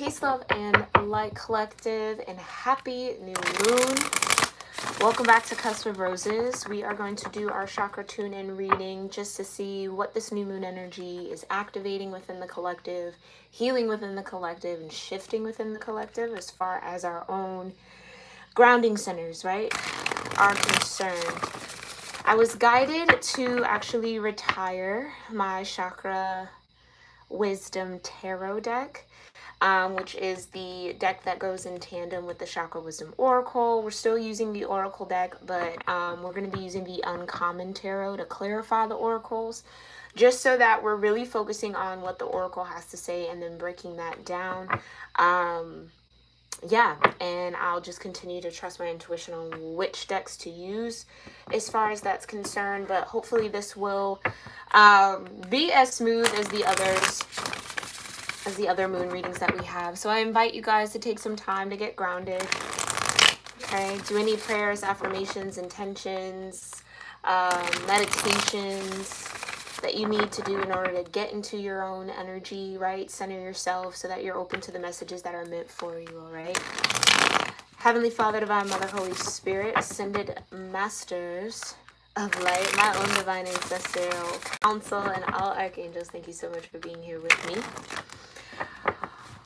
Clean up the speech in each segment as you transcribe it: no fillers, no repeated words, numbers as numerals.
Peace, love, and light collective, and happy new moon. Welcome back to Cusp of Roses. We are going to do our chakra tune-in reading just to see what this new moon energy is activating within the collective, healing within the collective, and shifting within the collective as far as our own grounding centers, right, are concerned. I was guided to actually retire my chakra wisdom tarot deck, which is the deck that goes in tandem with the Chakra Wisdom Oracle. We're still using the Oracle deck, but we're going to be using the Uncommon Tarot to clarify the oracles, just so that we're really focusing on what the Oracle has to say and then breaking that down. Yeah, and I'll just continue to trust my intuition on which decks to use as far as that's concerned, but hopefully this will be as smooth as the other moon readings that we have. So I invite you guys to take some time to get grounded. Okay, do any prayers, affirmations, intentions, meditations that you need to do in order to get into your own energy, right? Center yourself so that you're open to the messages that are meant for you, all right? Heavenly Father, Divine Mother, Holy Spirit, Ascended Masters of Light, my own divine ancestral council, and all archangels, thank you so much for being here with me,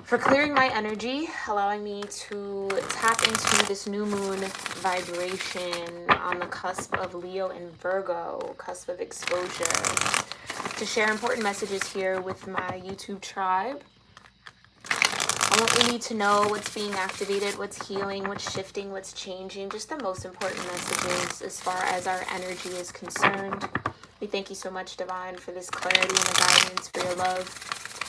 for clearing my energy, allowing me to tap into this new moon vibration on the cusp of Leo and Virgo, cusp of exposure, to share important messages here with my YouTube tribe. I want you need to know what's being activated, what's healing, what's shifting, what's changing, just the most important messages as far as our energy is concerned. We thank you so much, Divine, for this clarity and the guidance, for your love,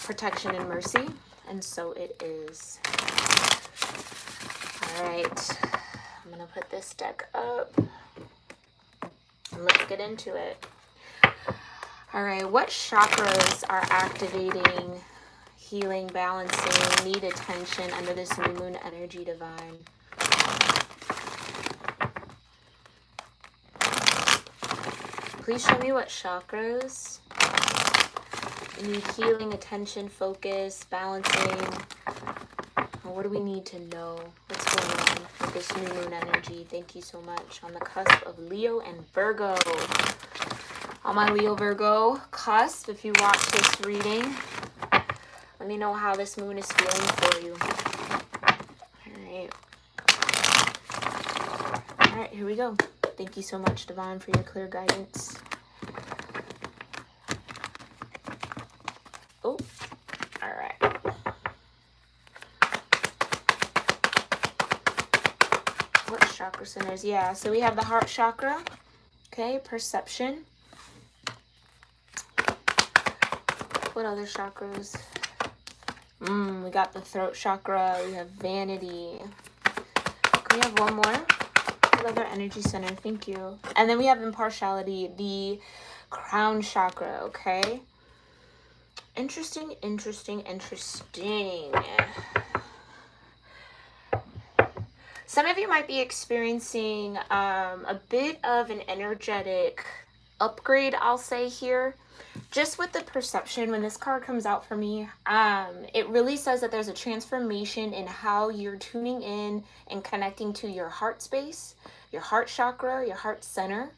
protection, and mercy. And so it is. All right, I'm gonna put this deck up and let's get into it. All right, what chakras are activating, healing, balancing, need attention under this new moon energy, Divine? Please show me what chakras need healing, attention, focus, balancing. What do we need to know? What's going on with this new moon energy? Thank you so much. On the cusp of Leo and Virgo. On my Leo Virgo cusp, if you watch this reading, let me know how this moon is feeling for you. Alright. Alright, here we go. Thank you so much, Divine, for your clear guidance. Oh, all right. What chakra centers? Yeah, so we have the heart chakra. Okay, perception. What other chakras? We got the throat chakra. We have vanity. Can we have one more? What other energy center? Thank you. And then we have impartiality, the crown chakra. Okay. Interesting, interesting, interesting. Some of you might be experiencing a bit of an energetic upgrade, I'll say here. Just with the perception, when this card comes out for me, it really says that there's a transformation in how you're tuning in and connecting to your heart space, your heart chakra, your heart center.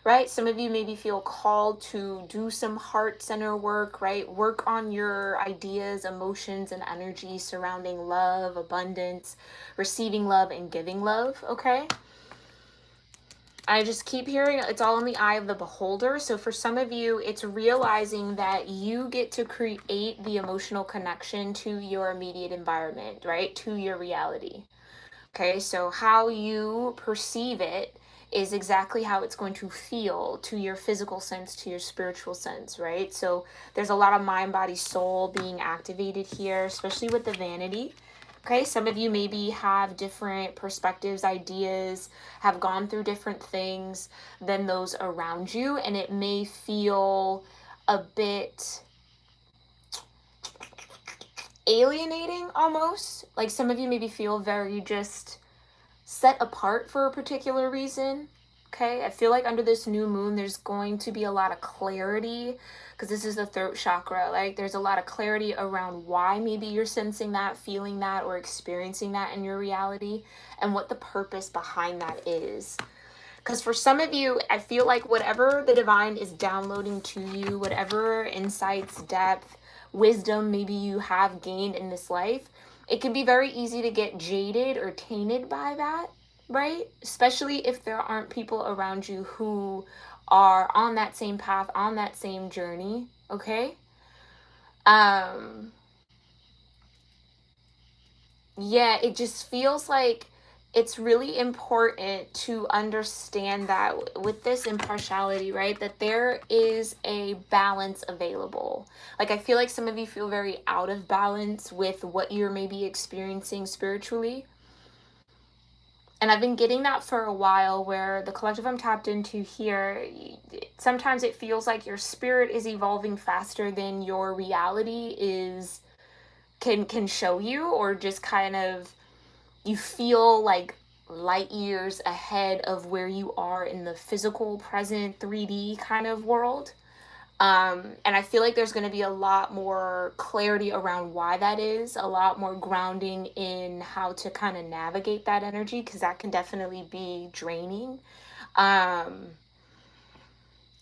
Right? Some of you maybe feel called to do some heart center work, right? Work on your ideas, emotions, and energy surrounding love, abundance, receiving love, and giving love, okay? I just keep hearing it's all in the eye of the beholder. So for some of you, it's realizing that you get to create the emotional connection to your immediate environment, right? To your reality. Okay, so how you perceive it is exactly how it's going to feel to your physical sense, to your spiritual sense, right? So there's a lot of mind, body, soul being activated here, especially with the vanity. Okay, some of you maybe have different perspectives, ideas, have gone through different things than those around you, and it may feel a bit alienating almost. Like some of you maybe feel very just set apart for a particular reason, Okay, I feel like under this new moon, there's going to be a lot of clarity because this is the throat chakra. Like there's a lot of clarity around why maybe you're sensing that, feeling that, or experiencing that in your reality and what the purpose behind that is. Because for some of you, I feel like whatever the divine is downloading to you, whatever insights, depth, wisdom maybe you have gained in this life, it can be very easy to get jaded or tainted by that, right? Especially if there aren't people around you who are on that same path, on that same journey, okay? Yeah, it just feels like it's really important to understand that with this impartiality, right? That there is a balance available. Like, I feel like some of you feel very out of balance with what you're maybe experiencing spiritually. And I've been getting that for a while where the collective I'm tapped into here, sometimes it feels like your spirit is evolving faster than your reality is can show you, or just kind of you feel like light years ahead of where you are in the physical present 3D kind of world. And I feel like there's going to be a lot more clarity around why that is, a lot more grounding in how to kind of navigate that energy, because that can definitely be draining,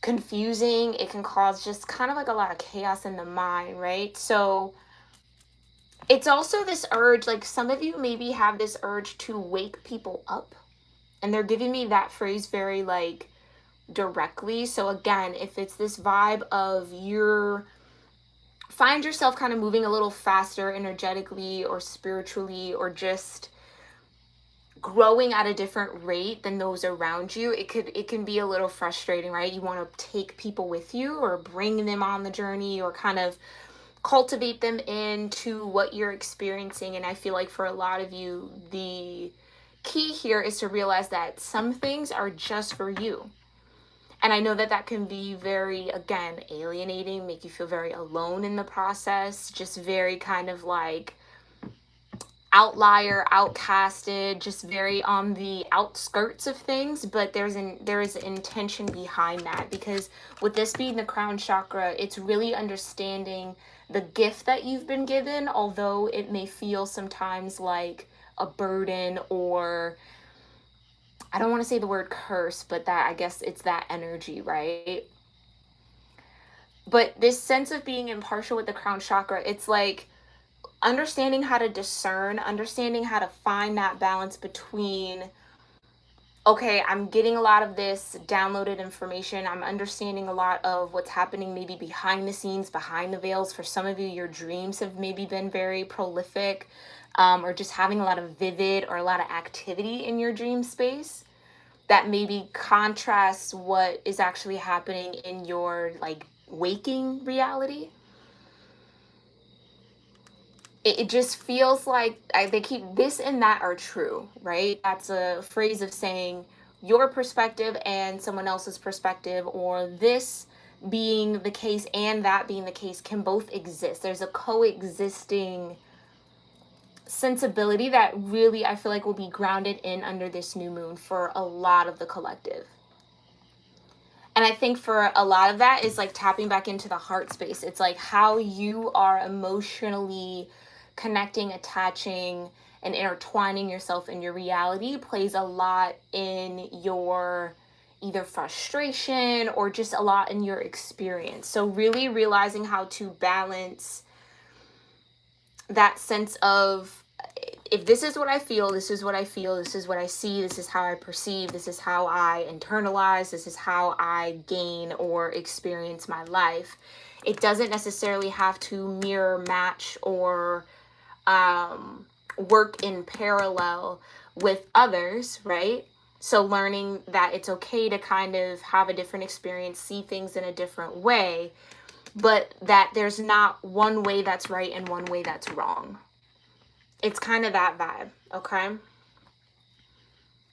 confusing. It can cause just kind of like a lot of chaos in the mind, right? So it's also this urge, like some of you maybe have this urge to wake people up. And they're giving me that phrase very like directly. So again, if it's this vibe of you're find yourself kind of moving a little faster energetically or spiritually, or just growing at a different rate than those around you, it can be a little frustrating, right? You want to take people with you or bring them on the journey or kind of cultivate them into what you're experiencing. And I feel like for a lot of you, the key here is to realize that some things are just for you. And I know that that can be very, again, alienating, make you feel very alone in the process, just very kind of like outlier, outcasted, just very on the outskirts of things. But there is an intention behind that, because with this being the crown chakra, it's really understanding the gift that you've been given, although it may feel sometimes like a burden, or I don't want to say the word curse, but that, I guess it's that energy, right? But this sense of being impartial with the crown chakra, it's like understanding how to discern, understanding how to find that balance between, okay, I'm getting a lot of this downloaded information. I'm understanding a lot of what's happening maybe behind the scenes, behind the veils. For some of you, your dreams have maybe been very prolific, or just having a lot of vivid or a lot of activity in your dream space that maybe contrasts what is actually happening in your like waking reality. It just feels like they keep this and that are true, right? That's a phrase of saying your perspective and someone else's perspective, or this being the case and that being the case, can both exist. There's a coexisting sensibility that really I feel like will be grounded in under this new moon for a lot of the collective. And I think for a lot of that is like tapping back into the heart space. It's like how you are emotionally connecting, attaching, and intertwining yourself in your reality plays a lot in your either frustration or just a lot in your experience. So really realizing how to balance that sense of, if this is what I feel, this is what I feel, this is what I see, this is how I perceive, this is how I internalize, this is how I gain or experience my life. It doesn't necessarily have to mirror, match, or work in parallel with others, right? So learning that it's okay to kind of have a different experience, see things in a different way, but that there's not one way that's right and one way that's wrong. It's kind of that vibe, okay?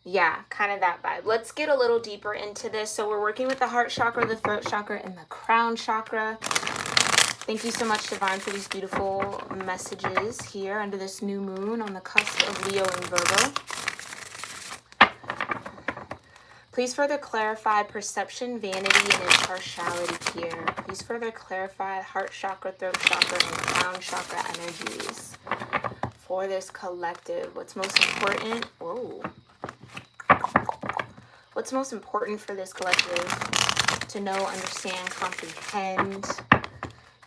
Yeah, kind of that vibe. Let's get a little deeper into this. So we're working with the heart chakra, the throat chakra, and the crown chakra. Thank you so much, Divine, for these beautiful messages here under this new moon on the cusp of Leo and Virgo. Please further clarify perception, vanity, and impartiality here. Please further clarify heart chakra, throat chakra, and crown chakra energies for this collective. What's most important? Whoa. What's most important for this collective to know, understand, comprehend,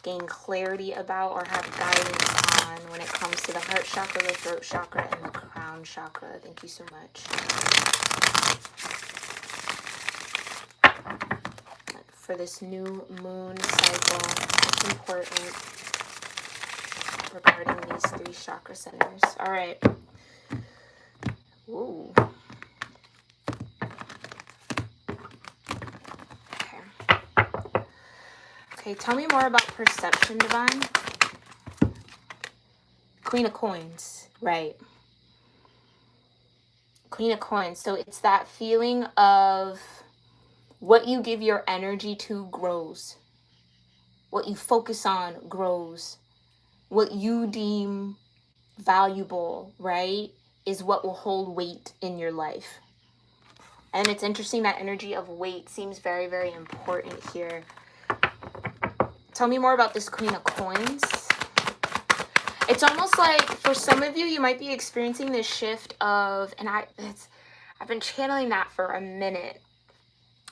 gain clarity about, or have guidance on when it comes to the heart chakra, the throat chakra, and the crown chakra? Thank you so much. For this new moon cycle, what's important regarding these 3 chakra centers? All right. Ooh. Okay, tell me more about perception, Divine. Queen of Coins, right. Queen of Coins. So it's that feeling of what you give your energy to grows. What you focus on grows. What you deem valuable, right, is what will hold weight in your life. And it's interesting that energy of weight seems very, very important here. Tell me more about this Queen of Coins. It's almost like for some of you, you might be experiencing this shift of, and I've been channeling that for a minute.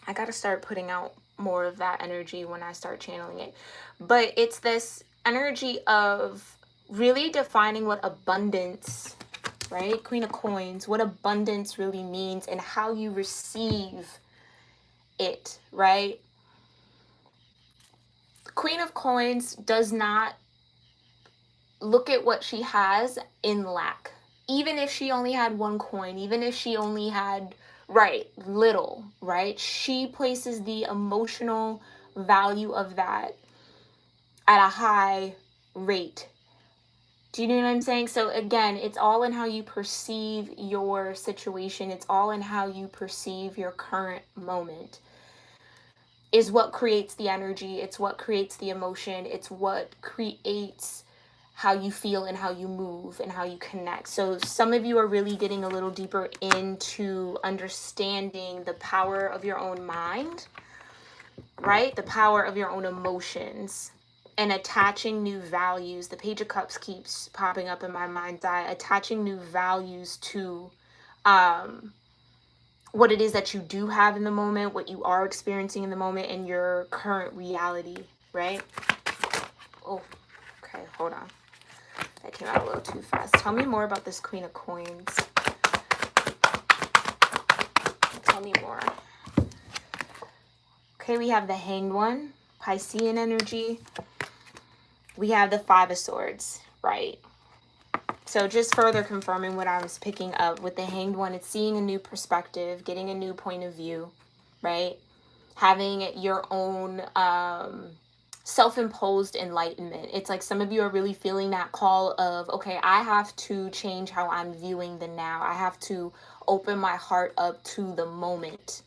I got to start putting out more of that energy when I start channeling it. But it's this energy of really defining what abundance, right? Queen of Coins, what abundance really means and how you receive it, right? Queen of Coins does not look at what she has in lack. Even if she only had 1 coin, even if she only had, right, little, right? She places the emotional value of that at a high rate. Do you know what I'm saying? So again, it's all in how you perceive your situation. It's all in how you perceive your current moment. Is what creates the energy. It's what creates the emotion. It's what creates how you feel and how you move and how you connect. So some of you are really getting a little deeper into understanding the power of your own mind, right? The power of your own emotions and attaching new values. The Page of Cups keeps popping up in my mind's eye, attaching new values to what it is that you do have in the moment, what you are experiencing in the moment, and your current reality, right? Oh, okay, hold on. That came out a little too fast. Tell me more about this Queen of Coins. Tell me more. Okay, we have the Hanged One, Piscean energy. We have the 5 of Swords, right? So just further confirming what I was picking up with the Hanged One, it's seeing a new perspective, getting a new point of view, right? Having your own self-imposed enlightenment. It's like some of you are really feeling that call of, okay, I have to change how I'm viewing the now. I have to open my heart up to the moment,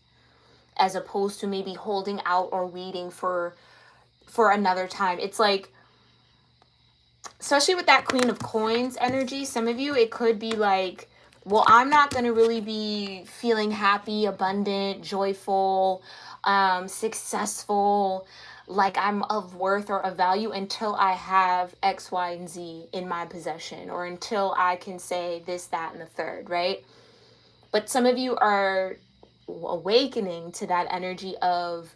as opposed to maybe holding out or waiting for another time. It's like, especially with that Queen of Coins energy, some of you, it could be like, well, I'm not going to really be feeling happy, abundant, joyful, successful, like I'm of worth or of value until I have X, Y, and Z in my possession, or until I can say this, that, and the third, right? But some of you are awakening to that energy of,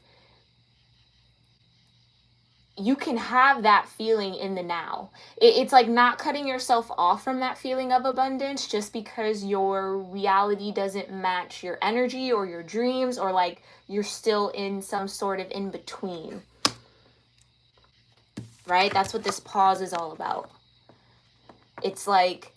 you can have that feeling in the now. It's like not cutting yourself off from that feeling of abundance just because your reality doesn't match your energy or your dreams, or like you're still in some sort of in between. Right? That's what this pause is all about. It's like,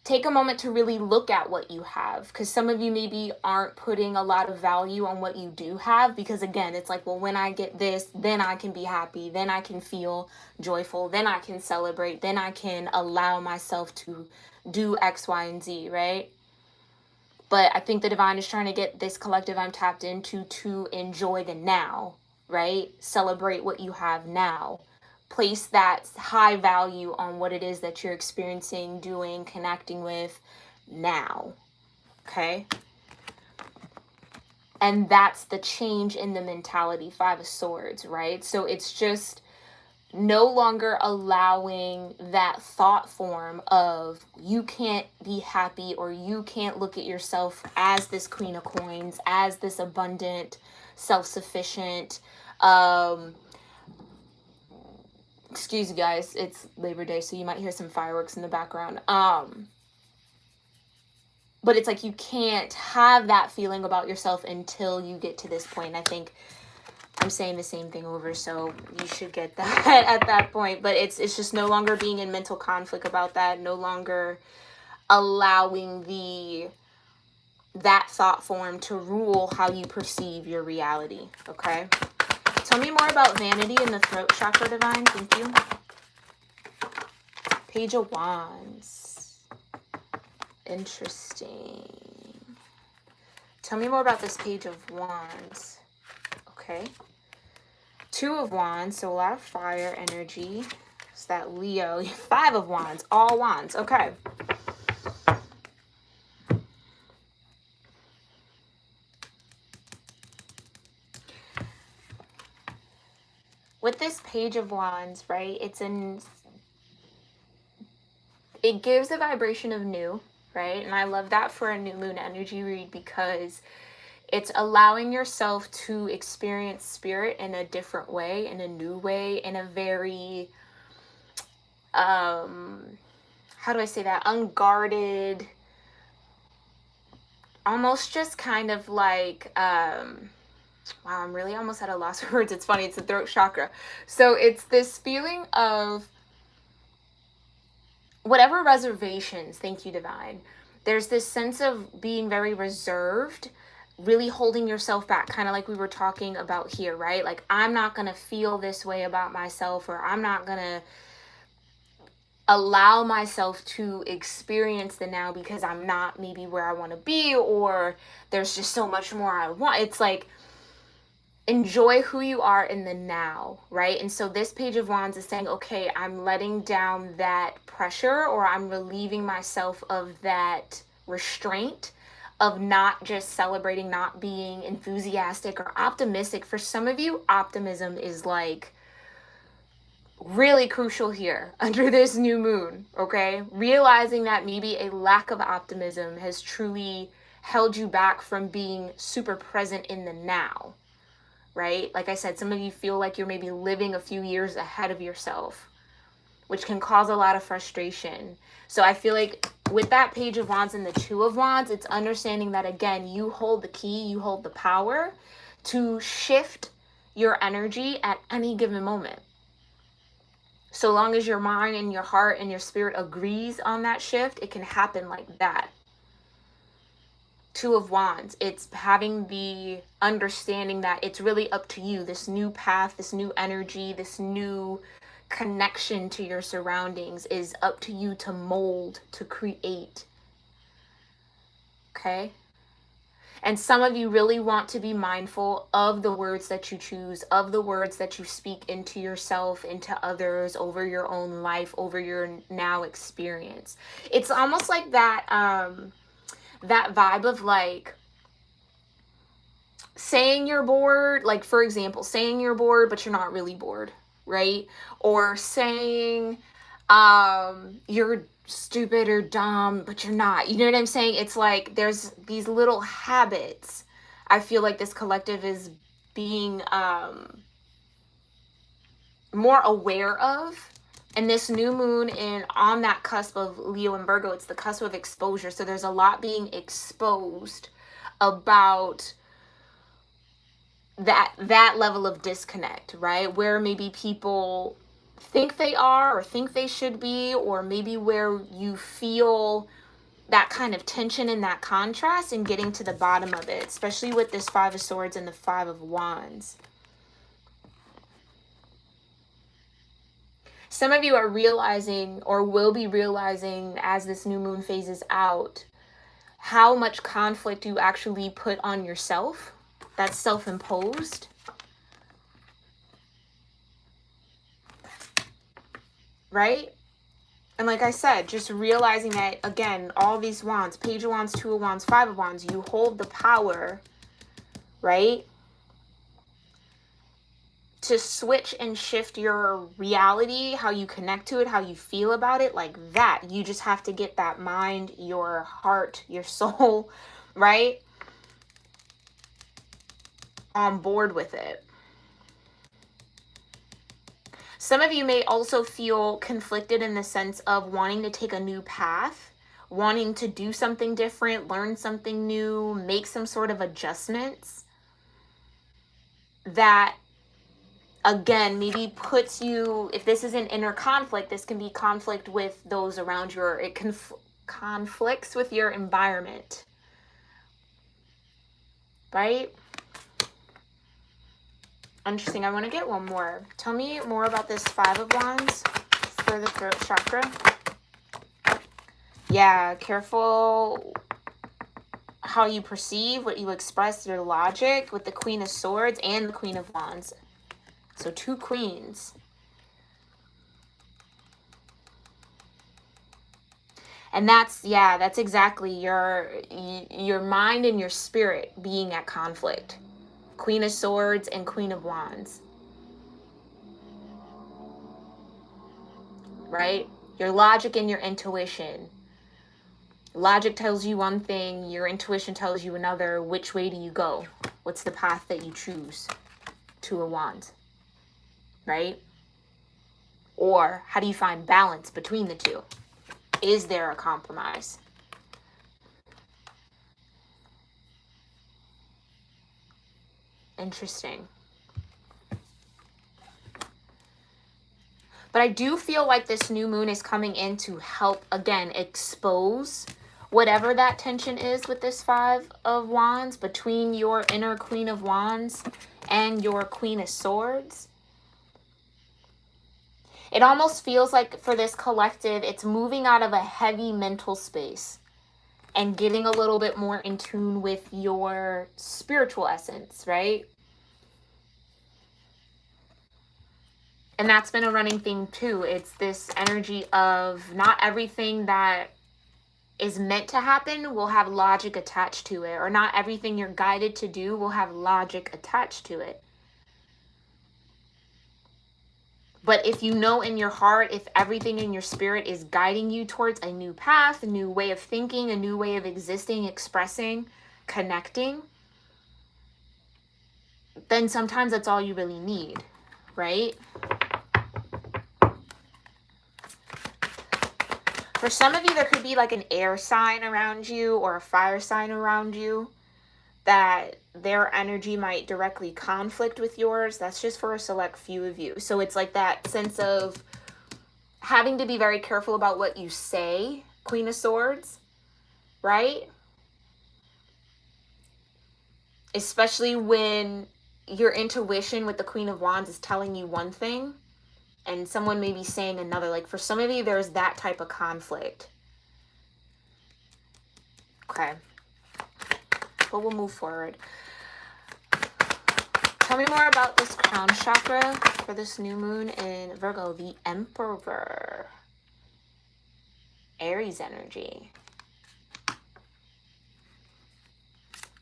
take a moment to really look at what you have, because some of you maybe aren't putting a lot of value on what you do have, because again, it's like, well, when I get this, then I can be happy, then I can feel joyful, then I can celebrate, then I can allow myself to do X, Y, and Z, right? But I think the divine is trying to get this collective I'm tapped into to enjoy the now, right? Celebrate what you have now. Place that high value on what it is that you're experiencing, doing, connecting with now. Okay? And that's the change in the mentality, Five of Swords, right? So it's just no longer allowing that thought form of you can't be happy, or you can't look at yourself as this Queen of Coins, as this abundant, self-sufficient, excuse you guys, it's Labor Day, so you might hear some fireworks in the background. But it's like you can't have that feeling about yourself until you get to this point. I think I'm saying the same thing over, so you should get that at that point. But it's just no longer being in mental conflict about that, no longer allowing that thought form to rule how you perceive your reality, okay? Tell me more about vanity in the throat chakra, Divine. Thank you. Page of Wands. Interesting. Tell me more about this Page of Wands. Okay. Two of Wands, so a lot of fire energy. It's that Leo. Five of Wands, all Wands. Okay. With this Page of Wands, right, it gives a vibration of new, right? And I love that for a new moon energy read, because it's allowing yourself to experience spirit in a different way, in a new way, in a very, how do I say that? Unguarded, almost just kind of like, wow, I'm really almost at a loss for words. It's funny, it's the throat chakra. So it's this feeling of whatever reservations, thank you, Divine. There's this sense of being very reserved, really holding yourself back, kind of like we were talking about here, right? Like, I'm not going to feel this way about myself, or I'm not going to allow myself to experience the now because I'm not maybe where I want to be, or there's just so much more I want. It's like, enjoy who you are in the now, right? And so this Page of Wands is saying, okay, I'm letting down that pressure, or I'm relieving myself of that restraint of not just celebrating, not being enthusiastic or optimistic. For some of you, optimism is like really crucial here under this new moon, okay? Realizing that maybe a lack of optimism has truly held you back from being super present in the now. Right? Like I said, some of you feel like you're maybe living a few years ahead of yourself, which can cause a lot of frustration. So I feel like with that Page of Wands and the Two of Wands, it's understanding that, again, you hold the key, you hold the power to shift your energy at any given moment. So long as your mind and your heart and your spirit agrees on that shift, it can happen like that. Two of Wands, it's having the understanding that it's really up to you. This new path, this new energy, this new connection to your surroundings is up to you to mold, to create. Okay? And some of you really want to be mindful of the words that you choose, of the words that you speak into yourself, into others, over your own life, over your now experience. It's almost like that, that vibe of like saying you're bored, like, for example, saying you're bored but you're not really bored, right? Or saying you're stupid or dumb but you're not, you know what I'm saying? It's like there's these little habits I feel like this collective is being more aware of. And this new moon on that cusp of Leo and Virgo, it's the cusp of exposure. So there's a lot being exposed about that level of disconnect, right? Where maybe people think they are or think they should be, or maybe where you feel that kind of tension and that contrast, and getting to the bottom of it, especially with this Five of Swords and the Five of Wands. Some of you are realizing, or will be realizing as this new moon phases out, how much conflict you actually put on yourself. That's self-imposed. Right? And like I said, just realizing that, again, all these wands, Page of Wands, Two of Wands, Five of Wands, you hold the power right? To switch and shift your reality, how you connect to it, how you feel about it, like that. You just have to get that mind, your heart, your soul, right, on board with it. Some of you may also feel conflicted in the sense of wanting to take a new path, wanting to do something different, learn something new, make some sort of adjustments that, again, maybe puts you, if this is an inner conflict, this can be conflict with those around you, or it conflicts with your environment, right? Interesting. I want to get one more. Tell me more about this Five of Wands for the throat chakra. Yeah, careful how you perceive, what you express, your logic with the Queen of Swords and the Queen of Wands. So 2 queens. And that's exactly your mind and your spirit being at conflict. Queen of Swords and Queen of Wands. Right? Your logic and your intuition. Logic tells you one thing, your intuition tells you another. Which way do you go? What's the path that you choose? Two of Wands. Right? Or how do you find balance between the two? Is there a compromise? Interesting. But I do feel like this new moon is coming in to help, again, expose whatever that tension is with this Five of Wands between your inner Queen of Wands and your Queen of Swords. It almost feels like for this collective, it's moving out of a heavy mental space and getting a little bit more in tune with your spiritual essence, right? And that's been a running theme too. It's this energy of not everything that is meant to happen will have logic attached to it, or not everything you're guided to do will have logic attached to it. But if you know in your heart, if everything in your spirit is guiding you towards a new path, a new way of thinking, a new way of existing, expressing, connecting, then sometimes that's all you really need, right? For some of you, there could be like an air sign around you or a fire sign around you that their energy might directly conflict with yours. That's just for a select few of you. So it's like that sense of having to be very careful about what you say, Queen of Swords, right? Especially when your intuition with the Queen of Wands is telling you one thing and someone may be saying another. Like for some of you, there's that type of conflict. Okay. But we'll move forward. Tell me more about this crown chakra for this new moon in Virgo, the Emperor. Aries energy.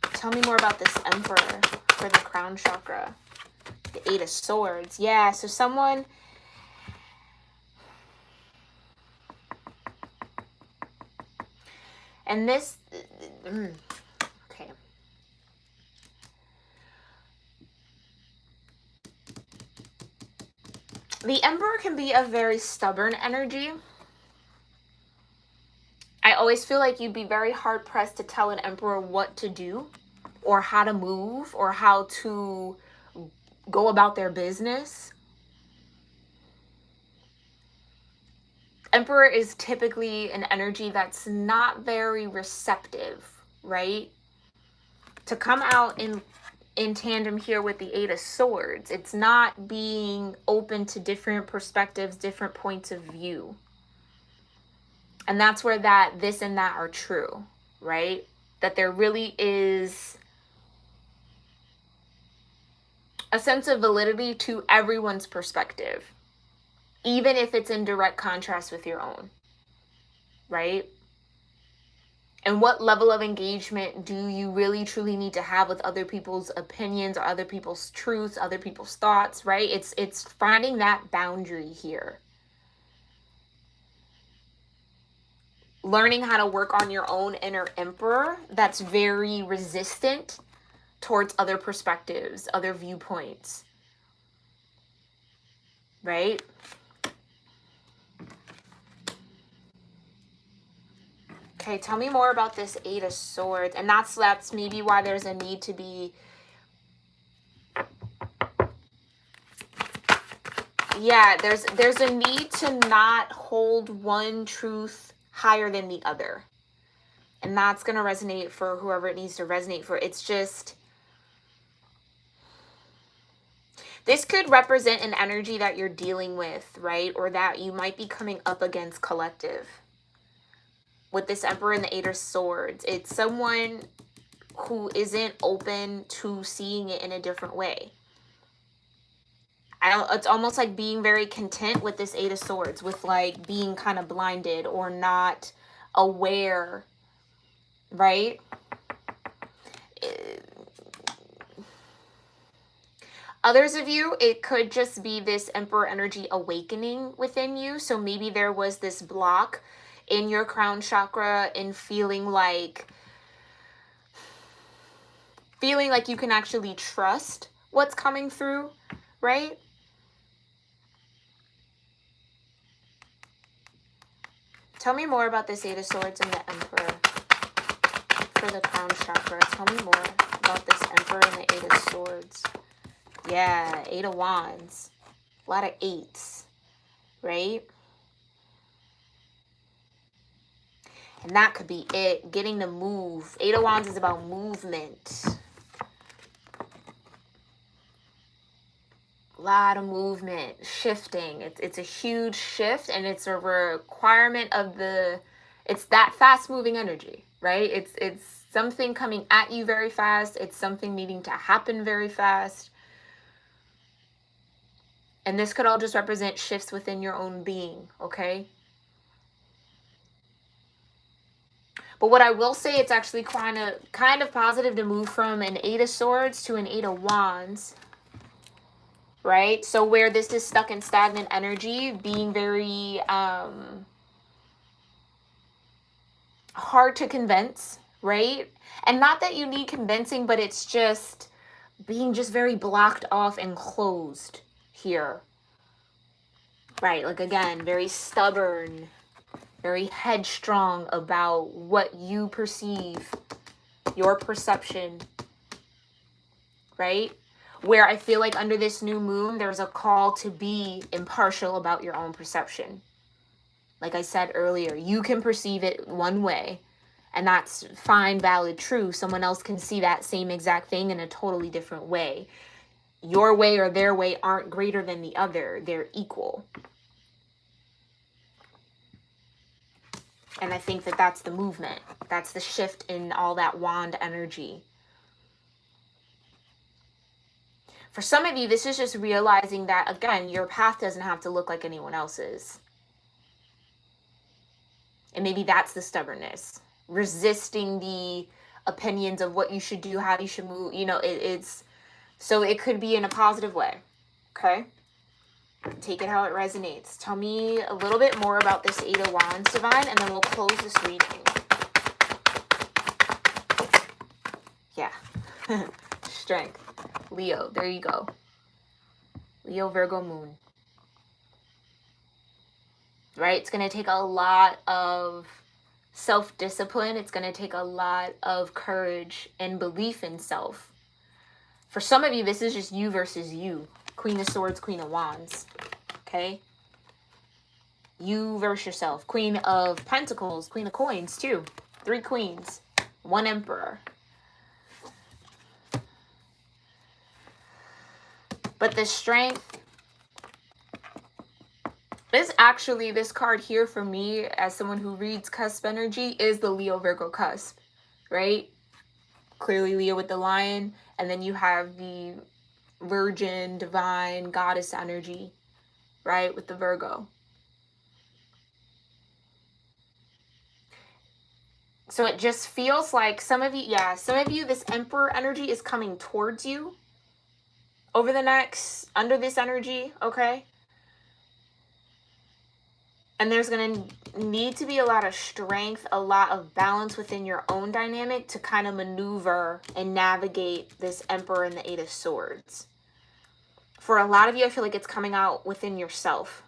Tell me more about this Emperor for the crown chakra. The 8 of Swords. Yeah, so someone... And this... Okay. The Emperor can be a very stubborn energy. I always feel like you'd be very hard-pressed to tell an Emperor what to do or how to move or how to go about their business. Emperor is typically an energy that's not very receptive, right? To come out in tandem here with the 8 of Swords, it's not being open to different perspectives, different points of view. And that's where that this and that are true, right? That there really is a sense of validity to everyone's perspective, even if it's in direct contrast with your own, right? And what level of engagement do you really truly need to have with other people's opinions or other people's truths, other people's thoughts, right? It's finding that boundary here. Learning how to work on your own inner emperor that's very resistant towards other perspectives, other viewpoints, right? Okay, tell me more about this Eight of Swords. And that's maybe why there's a need to be... Yeah, there's a need to not hold one truth higher than the other. And that's going to resonate for whoever it needs to resonate for. It's just... This could represent an energy that you're dealing with, right? Or that you might be coming up against collective. With this Emperor and the Eight of Swords, it's someone who isn't open to seeing it in a different way. It's almost like being very content with this Eight of Swords, with like being kind of blinded or not aware, right? Others of you, it could just be this Emperor energy awakening within you. So maybe there was this block in your crown chakra and feeling like you can actually trust what's coming through, right? Tell me more about this Eight of Swords and the Emperor for the crown chakra. Tell me more about this Emperor and the Eight of Swords. Yeah, Eight of Wands. A lot of eights, right? And that could be it. Getting to move. Eight of Wands is about movement. A lot of movement. Shifting. It's a huge shift, and it's a requirement of the... It's that fast-moving energy, right? It's something coming at you very fast. It's something needing to happen very fast. And this could all just represent shifts within your own being, okay? But what I will say, it's actually kind of positive to move from an Eight of Swords to an Eight of Wands, right? So where this is stuck in stagnant energy, being very hard to convince, right? And not that you need convincing, but it's just being just very blocked off and closed here, right? Like, again, very stubborn, very headstrong about what you perceive, your perception, right? Where I feel like under this new moon, there's a call to be impartial about your own perception. Like I said earlier, you can perceive it one way, and that's fine, valid, true. Someone else can see that same exact thing in a totally different way. Your way or their way aren't greater than the other. They're equal. And I think that that's the movement. That's the shift in all that wand energy. For some of you, this is just realizing that, again, your path doesn't have to look like anyone else's. And maybe that's the stubbornness. Resisting the opinions of what you should do, how you should move. You know, so it could be in a positive way. Okay? Take it how it resonates. Tell me a little bit more about this Eight of Wands, Divine, and then we'll close this reading. Yeah. Strength. Leo. There you go. Leo, Virgo, Moon. Right? It's going to take a lot of self-discipline. It's going to take a lot of courage and belief in self. For some of you, this is just you versus you. Queen of Swords, Queen of Wands. Okay? You versus yourself. Queen of Pentacles, Queen of Coins, too. 3 queens. 1 emperor. But the strength is actually, this card here for me, as someone who reads cusp energy, is the Leo Virgo cusp, right? Clearly Leo with the lion, and then you have the virgin, divine, goddess energy, right, with the Virgo. So it just feels like some of you, this Emperor energy is coming towards you over the next, under this energy, okay? And there's going to need to be a lot of strength, a lot of balance within your own dynamic to kind of maneuver and navigate this Emperor and the Eight of Swords. For a lot of you, I feel like it's coming out within yourself.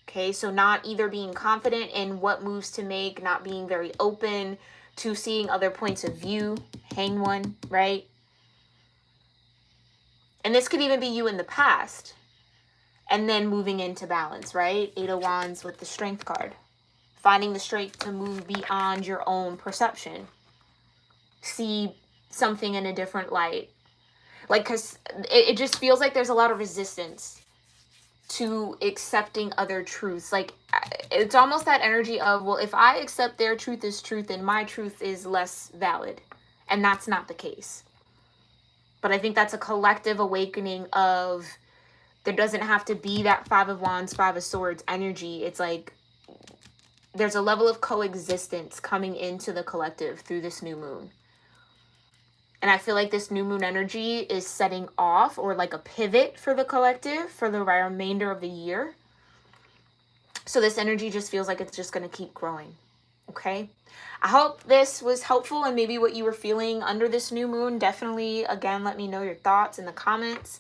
Okay, so not either being confident in what moves to make, not being very open to seeing other points of view, hang one, right? And this could even be you in the past. And then moving into balance, right? Eight of Wands with the Strength card. Finding the strength to move beyond your own perception. See something in a different light. Like, because it just feels like there's a lot of resistance to accepting other truths. Like, it's almost that energy of, well, if I accept their truth as truth, then my truth is less valid. And that's not the case. But I think that's a collective awakening of, there doesn't have to be that Five of Wands, Five of Swords energy. It's like there's a level of coexistence coming into the collective through this new moon. And I feel like this new moon energy is setting off, or like a pivot for the collective for the remainder of the year. So this energy just feels like it's just going to keep growing. Okay. I hope this was helpful and maybe what you were feeling under this new moon. Definitely, again, let me know your thoughts in the comments.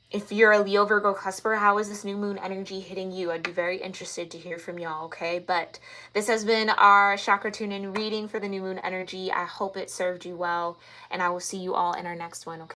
If you're a Leo, Virgo, cusper, how is this new moon energy hitting you? I'd be very interested to hear from y'all, okay? But this has been our chakra tune-in reading for the new moon energy. I hope it served you well, and I will see you all in our next one, okay?